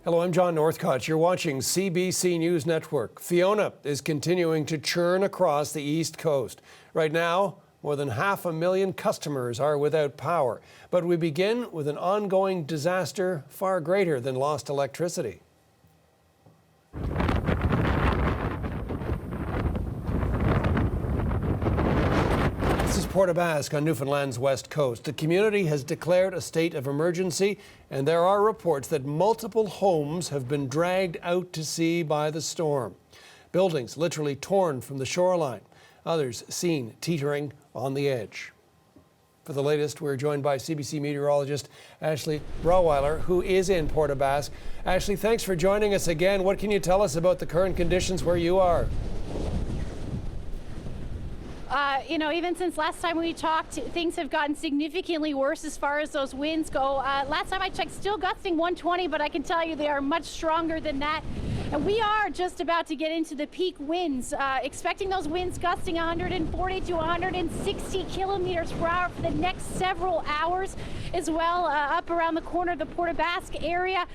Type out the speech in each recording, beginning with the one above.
Hello, I'm John Northcott. You're watching CBC News Network. Fiona is continuing to churn across the East Coast. Right now, more than 500,000 customers are without power. But we begin with an ongoing disaster far greater than lost electricity. This is Port Basques on Newfoundland's west coast. The community has declared a state of emergency, and there are reports that multiple homes have been dragged out to sea by the storm. Buildings literally torn from the shoreline. Others seen teetering on the edge. For the latest, we're joined by CBC meteorologist Ashley Brauweiler, who is in Port Basques. Ashley, thanks for joining us again. What can you tell us about the current conditions where you are? Even since last time we talked, things have gotten significantly worse as far as those winds go. Last time I checked, still gusting 120, but I can tell you they are much stronger than that. And we are just about to get into the peak winds, expecting those winds gusting 140 to 160 kilometers per hour for the next several hours as well. Up around the corner of the Port Basques area,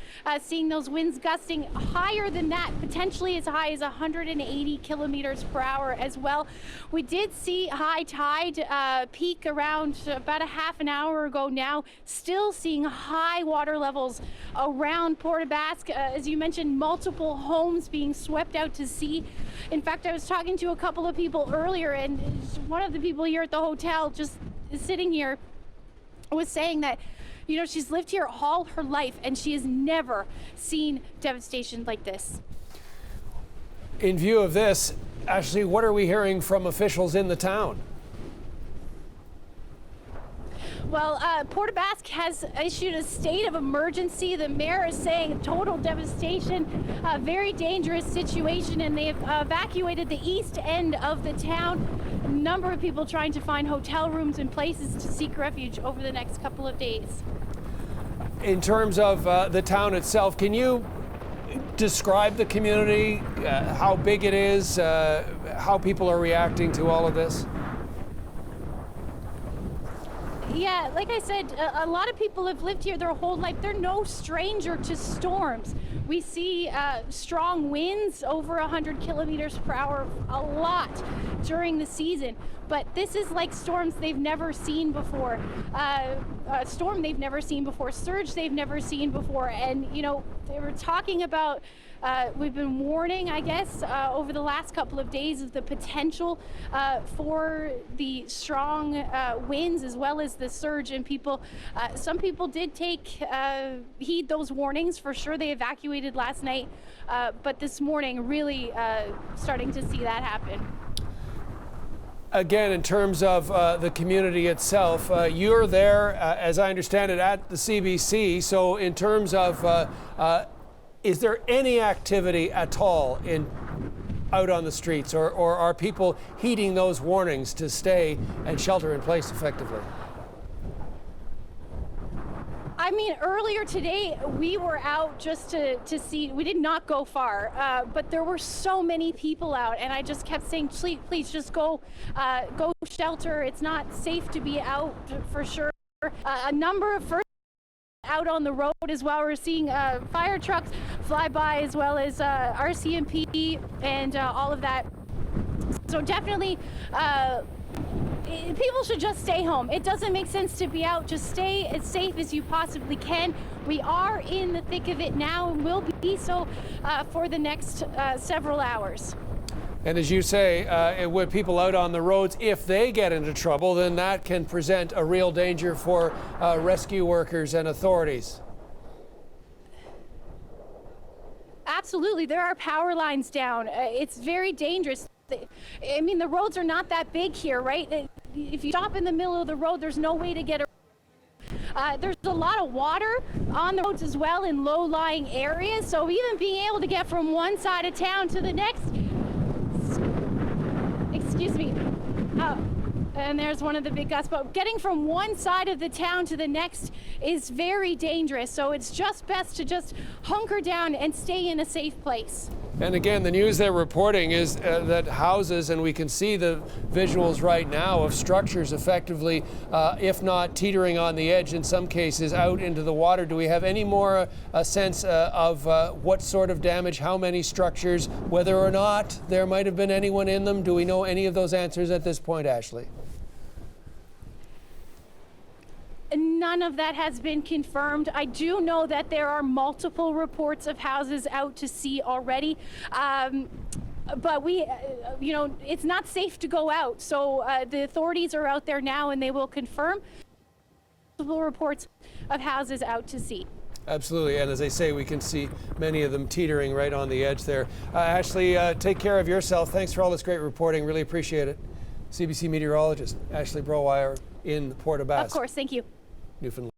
seeing those winds gusting higher than that, potentially as high as 180 kilometers per hour as well. We did see high tide peak around about a half an hour ago now, still seeing high water levels around Port Basques. As you mentioned, multiple homes being swept out to sea. In fact, I was talking to a couple of people earlier, and one of the people here at the hotel, just sitting here, was saying that, she's lived here all her life and she has never seen devastation like this. In view of this, Ashley, what are we hearing from officials in the town? Well, Port Basques has issued a state of emergency. The mayor is saying total devastation, a very dangerous situation, and they've evacuated the east end of the town. A number of people trying to find hotel rooms and places to seek refuge over the next couple of days. In terms of the town itself, can you describe the community, how big it is, how people are reacting to all of this? Yeah, like I said, a lot of people have lived here their whole life. They're no stranger to storms. We see strong winds over 100 kilometers per hour a lot during the season. But this is like storms they've never seen before. A storm they've never seen before, surge they've never seen before. And, they were talking about, we've been warning, I guess, over the last couple of days of the potential for the strong winds as well as the surge. And some people did heed those warnings for sure. They evacuated last night, but this morning really starting to see that happen. Again, in terms of the community itself, you're there, as I understand it, at the CBC. So in terms of, is there any activity at all out on the streets, or are people heeding those warnings to stay and shelter in place effectively? I mean, earlier today, we were out just to see. We did not go far, but there were so many people out, and I just kept saying, please just go shelter. It's not safe to be out for sure. A number of first out on the road as well. We're seeing fire trucks fly by as well as RCMP and all of that. So definitely, people should just stay home. It doesn't make sense to be out. Just stay as safe as you possibly can. We are in the thick of it now and will be so for the next several hours. And as you say, with people out on the roads, if they get into trouble, then that can present a real danger for rescue workers and authorities. Absolutely. There are power lines down. It's very dangerous. I mean, the roads are not that big here, right? If you stop in the middle of the road, there's no way to get around. There's a lot of water on the roads as well in low-lying areas, so even being able to get from one side of town to the next, excuse me, and there's one of the big gusts, but getting from one side of the town to the next is very dangerous, so it's just best to just hunker down and stay in a safe place. And again, the news they're reporting is that houses, and we can see the visuals right now of structures effectively, if not teetering on the edge, in some cases out into the water. Do we have any more sense of what sort of damage, how many structures, whether or not there might have been anyone in them? Do we know any of those answers at this point, Ashley? None of that has been confirmed. I do know that there are multiple reports of houses out to sea already. But it's not safe to go out. So the authorities are out there now and they will confirm multiple reports of houses out to sea. Absolutely, and as I say, we can see many of them teetering right on the edge there. Ashley, take care of yourself. Thanks for all this great reporting. Really appreciate it. CBC meteorologist Ashley Browire in the Port of Basques. Of course, thank you. Newfoundland.